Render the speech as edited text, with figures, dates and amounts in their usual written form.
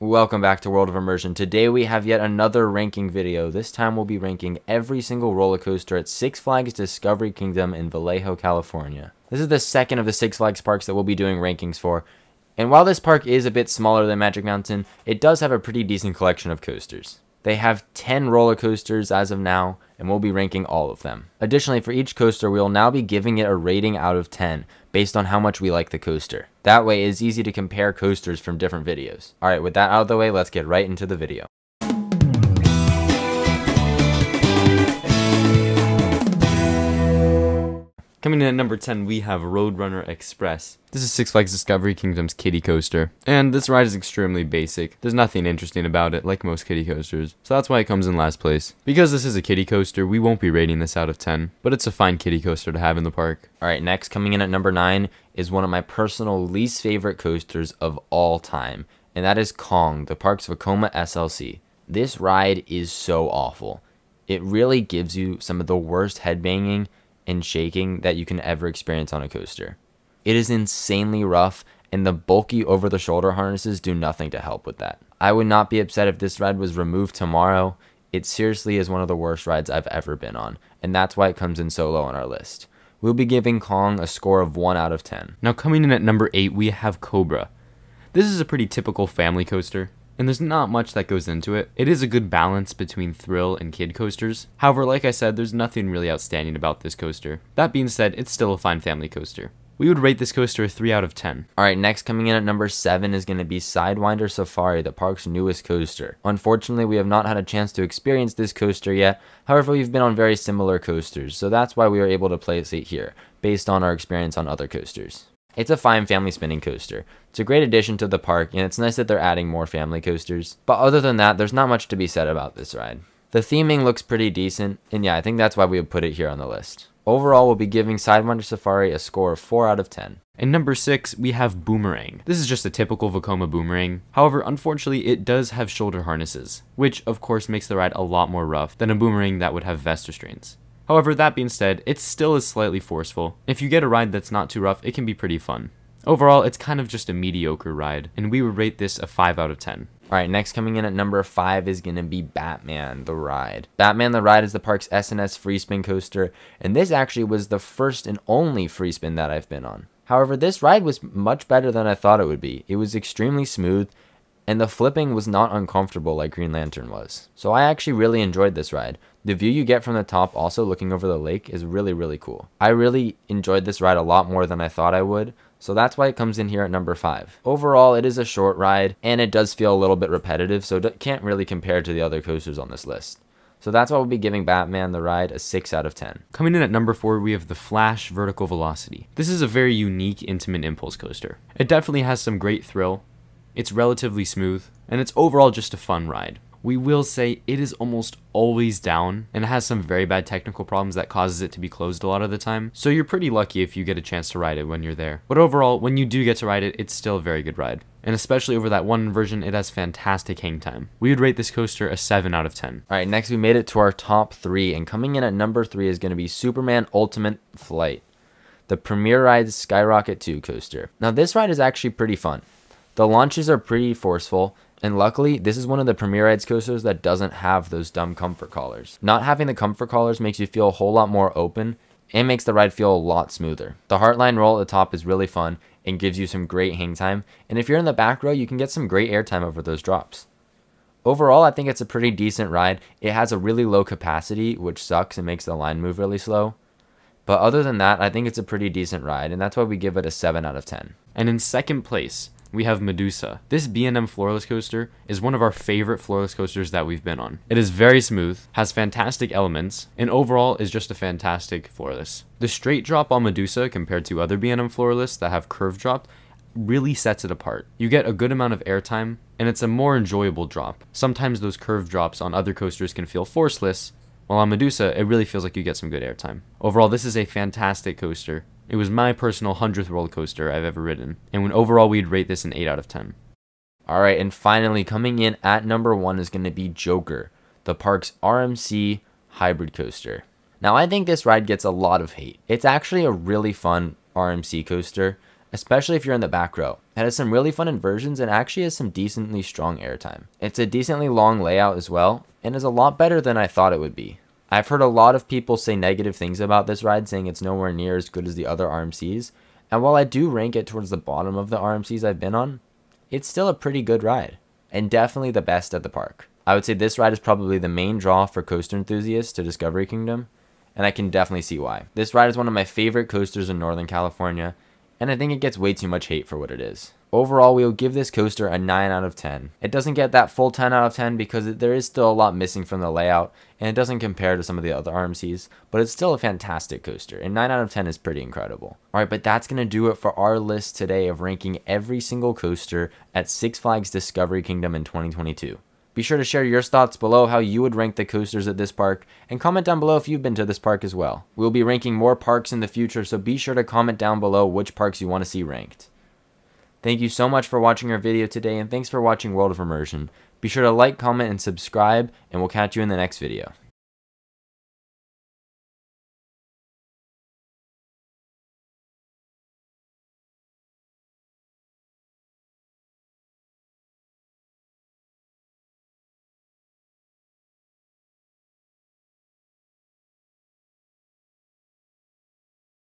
Welcome back to World of Immersion. Today we have yet another ranking video. This time we'll be ranking every single roller coaster at Six Flags Discovery Kingdom in Vallejo, California. This is the second of the Six Flags parks that we'll be doing rankings for. And while this park is a bit smaller than Magic Mountain, it does have a pretty decent collection of coasters. They have 10 roller coasters as of now, and we'll be ranking all of them. Additionally, for each coaster, we will now be giving it a rating out of 10 based on how much we like the coaster. That way, it's easy to compare coasters from different videos. Alright, with that out of the way, let's get right into the video. Coming in at number 10, we have Roadrunner Express. This is Six Flags Discovery Kingdom's kiddie coaster, and this ride is extremely basic. There's nothing interesting about it, like most kiddie coasters, so that's why it comes in last place. Because this is a kiddie coaster, we won't be rating this out of 10, but it's a fine kiddie coaster to have in the park. Alright, next, coming in at number 9, is one of my personal least favorite coasters of all time, and that is Kong, the park's Vekoma SLC. This ride is so awful. It really gives you some of the worst headbanging and shaking that you can ever experience on a coaster. It is insanely rough, and the bulky over-the-shoulder harnesses do nothing to help with that. I would not be upset if this ride was removed tomorrow. It seriously is one of the worst rides I've ever been on, and that's why it comes in so low on our list. We'll be giving Kong a score of 1 out of 10. Now coming in at number 8, we have Cobra. This is a pretty typical family coaster, and there's not much that goes into it. It is a good balance between thrill and kid coasters. However, like I said, there's nothing really outstanding about this coaster. That being said, it's still a fine family coaster. We would rate this coaster a 3 out of 10. Alright, next coming in at number 7 is going to be SIDEWINDER Safari, the park's newest coaster. Unfortunately, we have not had a chance to experience this coaster yet. However, we've been on very similar coasters, so that's why we were able to place it here, based on our experience on other coasters. It's a fine family spinning coaster. It's a great addition to the park, and it's nice that they're adding more family coasters. But other than that, there's not much to be said about this ride. The theming looks pretty decent, and yeah, I think that's why we would put it here on the list. Overall, we'll be giving SIDEWINDER Safari a score of 4 out of 10. And number 6, we have Boomerang. This is just a typical Vekoma boomerang. However, unfortunately, it does have shoulder harnesses, which of course makes the ride a lot more rough than a boomerang that would have vest restraints. However, that being said, it still is slightly forceful. If you get a ride that's not too rough, it can be pretty fun. Overall, it's kind of just a mediocre ride, and we would rate this a 5 out of 10. Alright, next coming in at number 5 is going to be Batman the Ride. Batman the Ride is the park's S&S free spin coaster, and this actually was the first and only free spin that I've been on. However, this ride was much better than I thought it would be. It was extremely smooth, and the flipping was not uncomfortable like Green Lantern was. So I actually really enjoyed this ride. The view you get from the top also looking over the lake is really cool. I really enjoyed this ride a lot more than I thought I would, so that's why it comes in here at number 5. Overall, it is a short ride, and it does feel a little bit repetitive, so it can't really compare to the other coasters on this list. So that's why we'll be giving Batman the Ride a 6 out of 10. Coming in at number 4, we have the Flash Vertical Velocity. This is a very unique, intimate impulse coaster. It definitely has some great thrill. It's relatively smooth, and it's overall just a fun ride. We will say it is almost always down, and it has some very bad technical problems that causes it to be closed a lot of the time, so you're pretty lucky if you get a chance to ride it when you're there. But overall, when you do get to ride it, it's still a very good ride. And especially over that one version, it has fantastic hang time. We would rate this coaster a 7 out of 10. Alright, next we made it to our top 3, and coming in at number 3 is going to be Superman Ultimate Flight, the Premier Ride's Skyrocket 2 coaster. Now this ride is actually pretty fun. The launches are pretty forceful, and luckily, this is one of the Premier Rides coasters that doesn't have those dumb comfort collars. Not having the comfort collars makes you feel a whole lot more open, and makes the ride feel a lot smoother. The Heartline roll at the top is really fun, and gives you some great hang time, and if you're in the back row, you can get some great airtime over those drops. Overall, I think it's a pretty decent ride. It has a really low capacity, which sucks and makes the line move really slow. But other than that, I think it's a pretty decent ride, and that's why we give it a 7 out of 10. And in second place, we have Medusa. This B&M floorless coaster is one of our favorite floorless coasters that we've been on. It is very smooth, has fantastic elements, and overall is just a fantastic floorless. The straight drop on Medusa compared to other B&M floorless that have curved drop really sets it apart. You get a good amount of airtime, and it's a more enjoyable drop. Sometimes those curved drops on other coasters can feel forceless, while on Medusa, it really feels like you get some good airtime. Overall, this is a fantastic coaster. It was my personal 100th roller coaster I've ever ridden, and overall we'd rate this an 8 out of 10. Alright, and finally coming in at number 1 is going to be Joker, the park's RMC hybrid coaster. Now I think this ride gets a lot of hate. It's actually a really fun RMC coaster. especially if you're in the back row. It has some really fun inversions and actually has some decently strong airtime. It's a decently long layout as well, and is a lot better than I thought it would be. I've heard a lot of people say negative things about this ride, saying it's nowhere near as good as the other RMCs, and while I do rank it towards the bottom of the RMCs I've been on, it's still a pretty good ride, and definitely the best at the park. I would say this ride is probably the main draw for coaster enthusiasts to Discovery Kingdom, and I can definitely see why. This ride is one of my favorite coasters in Northern California, and I think it gets way too much hate for what it is. Overall, we will give this coaster a 9 out of 10. It doesn't get that full 10 out of 10 because there is still a lot missing from the layout, and it doesn't compare to some of the other RMCs, but it's still a fantastic coaster, and 9 out of 10 is pretty incredible. Alright, but that's going to do it for our list today of ranking every single coaster at Six Flags Discovery Kingdom in 2022. Be sure to share your thoughts below how you would rank the coasters at this park, and comment down below if you've been to this park as well. We'll be ranking more parks in the future, so be sure to comment down below which parks you want to see ranked. Thank you so much for watching our video today, and thanks for watching World of Immersion. Be sure to like, comment, and subscribe, and we'll catch you in the next video.